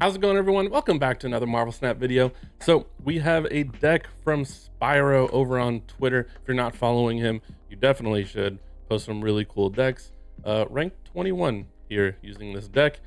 How's it going, everyone? Welcome back to another Marvel Snap video. So we have a deck from Spyro over on Twitter. If you're not following him, you definitely should. Post some really cool decks. Ranked 21 here using this deck.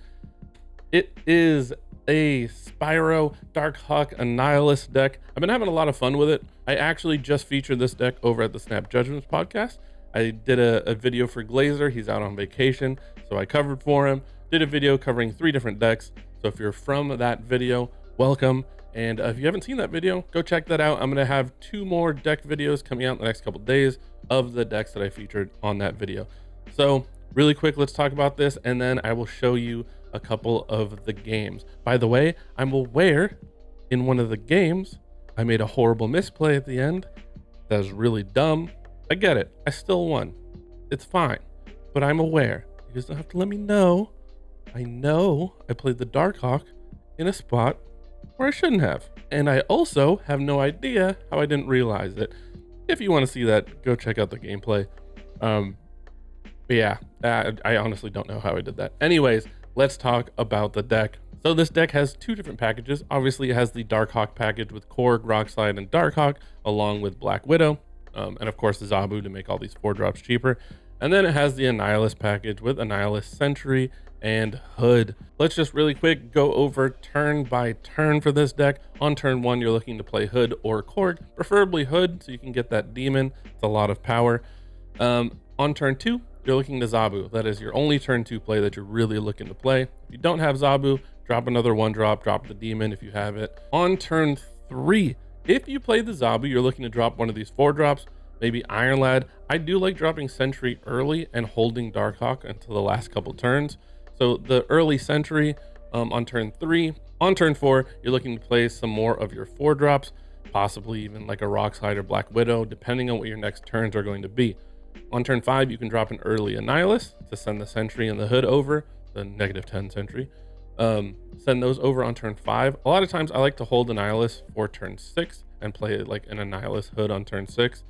It is a Spyro Darkhawk Annihilus deck. I've been having a lot of fun with it. I actually just featured this deck over at the Snap Judgments podcast. I did a video for Glazer. He's out on vacation, so I covered for him. Did a video covering 3 different decks. So if you're from that video, welcome. And if you haven't seen that video, go check that out. I'm going to have 2 more deck videos coming out in the next couple of days of the decks that I featured on that video. So really quick, let's talk about this, and then I will show you a couple of the games. By the way, I'm aware in one of the games, I made a horrible misplay at the end. That was really dumb. I get it. I still won. It's fine. But I'm aware. You just don't have to let me know. I know I played the Darkhawk in a spot where I shouldn't have. And I also have no idea how I didn't realize it. If you want to see that, go check out the gameplay. But yeah, I honestly don't know how I did that. Anyways, let's talk about the deck. So this deck has 2 different packages. Obviously, it has the Darkhawk package with Korg, Rockslide, and Darkhawk, along with Black Widow. And of course, the Zabu to make all these 4 drops cheaper. And then it has the Annihilus package with Annihilus, Sentry, and Hood. Let's just really quick go over turn by turn for this deck. On turn 1, you're looking to play Hood or Korg, preferably Hood, so you can get that demon. It's a lot of power. On turn 2, you're looking to Zabu. That is your only turn 2 play that you're really looking to play. If you don't have Zabu, drop another 1-drop, drop the demon if you have it. On turn 3, if you play the Zabu, you're looking to drop one of these 4 drops, maybe Iron Lad. I do like dropping Sentry early and holding Darkhawk until the last couple turns. So the early Sentry on turn 3. On turn 4, you're looking to play some more of your 4 drops, possibly even like a Rockslide or Black Widow, depending on what your next turns are going to be. On turn 5, you can drop an early Annihilus to send the Sentry and the Hood over, the -10 Sentry. Send those over on turn 5. A lot of times I like to hold Annihilus for turn 6 and play like an Annihilus Hood on turn 6.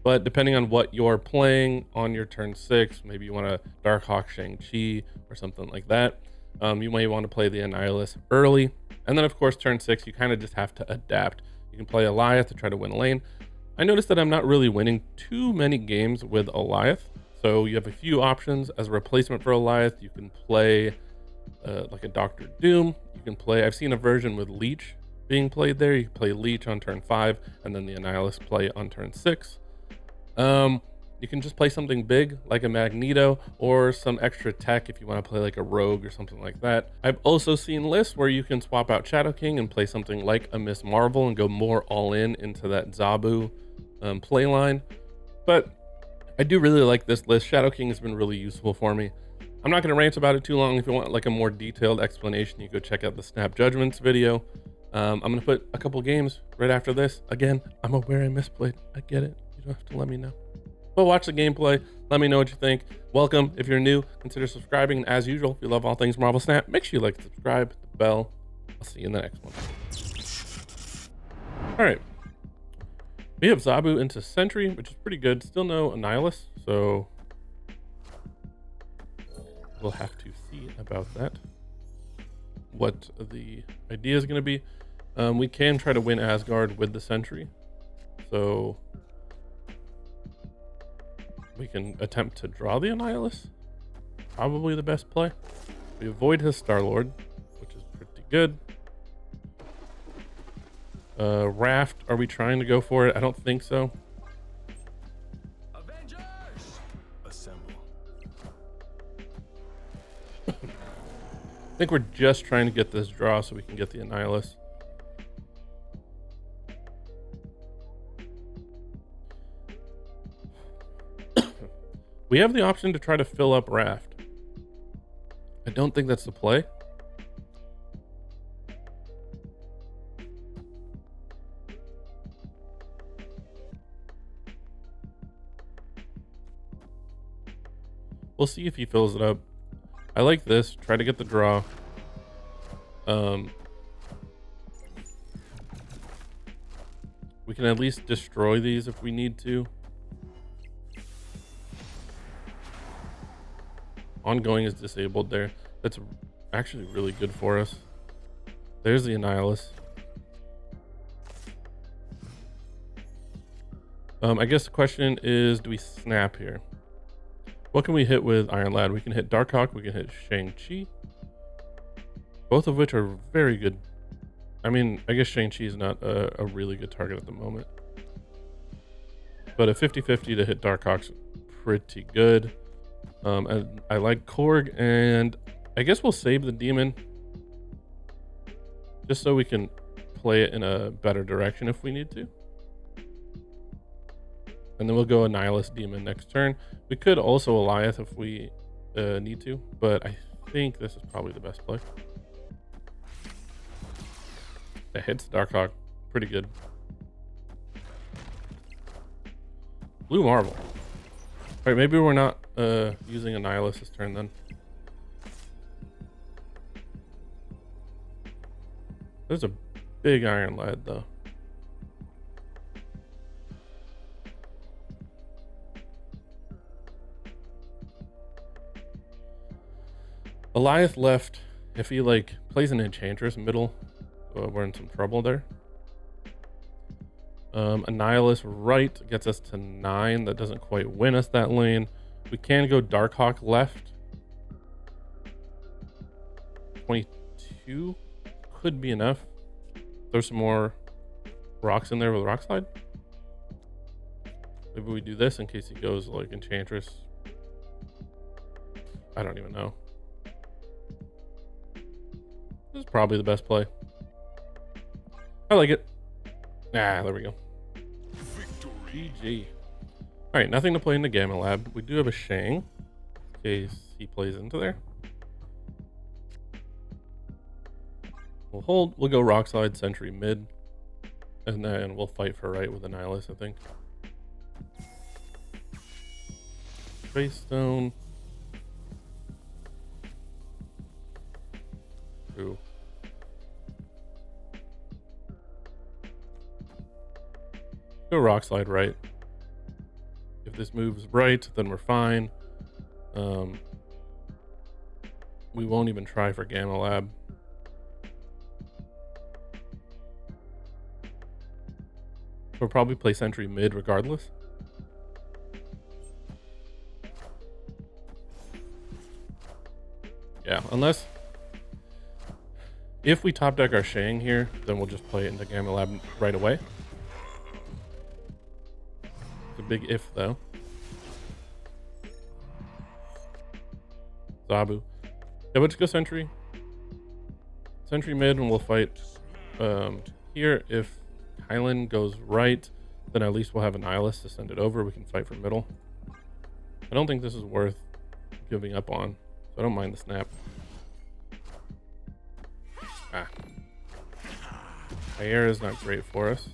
But depending on what you're playing on your turn 6, maybe you want to Darkhawk Shang-Chi or something like that. You may want to play the Annihilus early. And then of course, turn 6, you kind of just have to adapt. You can play Alioth to try to win a lane. I noticed that I'm not really winning too many games with Alioth. So you have a few options as a replacement for Alioth. You can play like a Doctor Doom. You can play, I've seen a version with Leech being played there. You can play Leech on turn 5 and then the Annihilus play on turn 6. You can just play something big like a Magneto or some extra tech if you want to play like a Rogue or something like that. I've also seen lists where you can swap out Shadow King and play something like a Miss Marvel and go more all in into that Zabu play line. But I do really like this list. Shadow King has been really useful for me. I'm not going to rant about it too long. If you want like a more detailed explanation, you go check out the Snap Judgments video. I'm going to put a couple games right after this. Again, I'm aware I misplayed. I get it. You don't have to let me know. But watch the gameplay. Let me know what you think. Welcome. If you're new, consider subscribing. And as usual, if you love all things Marvel Snap, make sure you like, subscribe, the bell. I'll see you in the next one. All right. We have Zabu into Sentry, which is pretty good. Still no Annihilus, so we'll have to see about that. What the idea is going to be. We can try to win Asgard with the Sentry. So we can attempt to draw the Annihilus. Probably the best play. We avoid his Star-Lord, which is pretty good. Raft, are we trying to go for it? I don't think so. Avengers! Assemble. I think we're just trying to get this draw so we can get the Annihilus. We have the option to try to fill up Raft. I don't think that's the play. We'll see if he fills it up. I like this. Try to get the draw. We can at least destroy these if we need to. Ongoing is disabled there. That's actually really good for us. There's the Annihilus. I guess the question is, do we snap here? What can we hit with Iron Lad? We can hit Darkhawk, we can hit Shang-Chi. Both of which are very good. I mean, I guess Shang-Chi is not a really good target at the moment. But a 50-50 to hit Darkhawk's pretty good. And I like Korg, and I guess we'll save the demon just so we can play it in a better direction if we need to. And then we'll go Annihilus Demon next turn. We could also Alioth if we need to, but I think this is probably the best play. It hits Darkhawk pretty good. Blue Marvel. All right, maybe we're not using Annihilus this turn then. There's a big Iron Lad though. Alioth left. If he like plays an Enchantress middle, we're in some trouble there. Annihilus right gets us to 9. That doesn't quite win us that lane. We can go Darkhawk left. 22 could be enough. Throw some more rocks in there with Rock Slide. Maybe we do this in case he goes like Enchantress. I don't even know. This is probably the best play. I like it. Ah, there we go. GG. All right, nothing to play in the Gamma Lab. We do have a Shang in case he plays into there. We'll hold. We'll go Rock Slide, Sentry mid, and then we'll fight for right with Annihilus, I think. Face Stone. Ooh. Go Rock Slide right. If this moves right, then we're fine. We won't even try for Gamma Lab. We'll probably play Sentry mid regardless. Yeah, unless... if we top deck our Shang here, then we'll just play it into Gamma Lab right away. It's a big if, though. Zabu. Yeah, let's go Sentry. Sentry mid, and we'll fight here. If Kylan goes right, then at least we'll have an Annihilus to send it over. We can fight for middle. I don't think this is worth giving up on, so I don't mind the snap. Ah. Air is not great for us.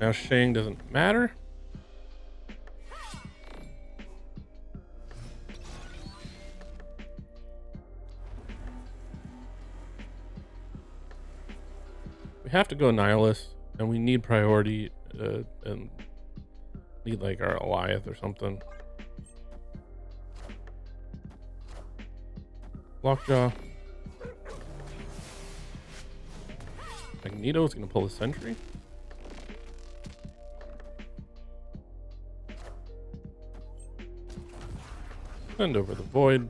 Now Shang doesn't matter. We have to go Annihilus, and we need priority and need like our Alioth or something. Lockjaw. Magneto's gonna pull a Sentry. Send over the Void.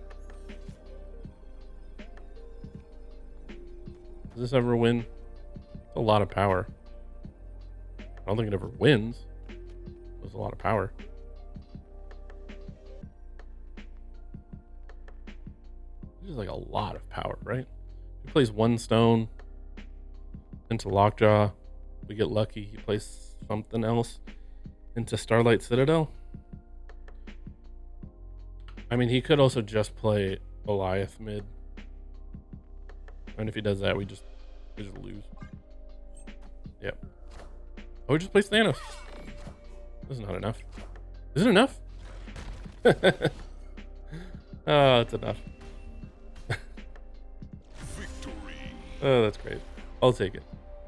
Does this ever win? It's a lot of power. I don't think it ever wins. It's a lot of power. This is like a lot of power, right? He plays one stone into Lockjaw. We get lucky. He plays something else into Starlight Citadel. I mean, he could also just play Alioth mid. And if he does that, we just lose. Yep. Oh, we just play Thanos. This is not enough. Is it enough? Oh, it's enough. Oh, that's great. I'll take it.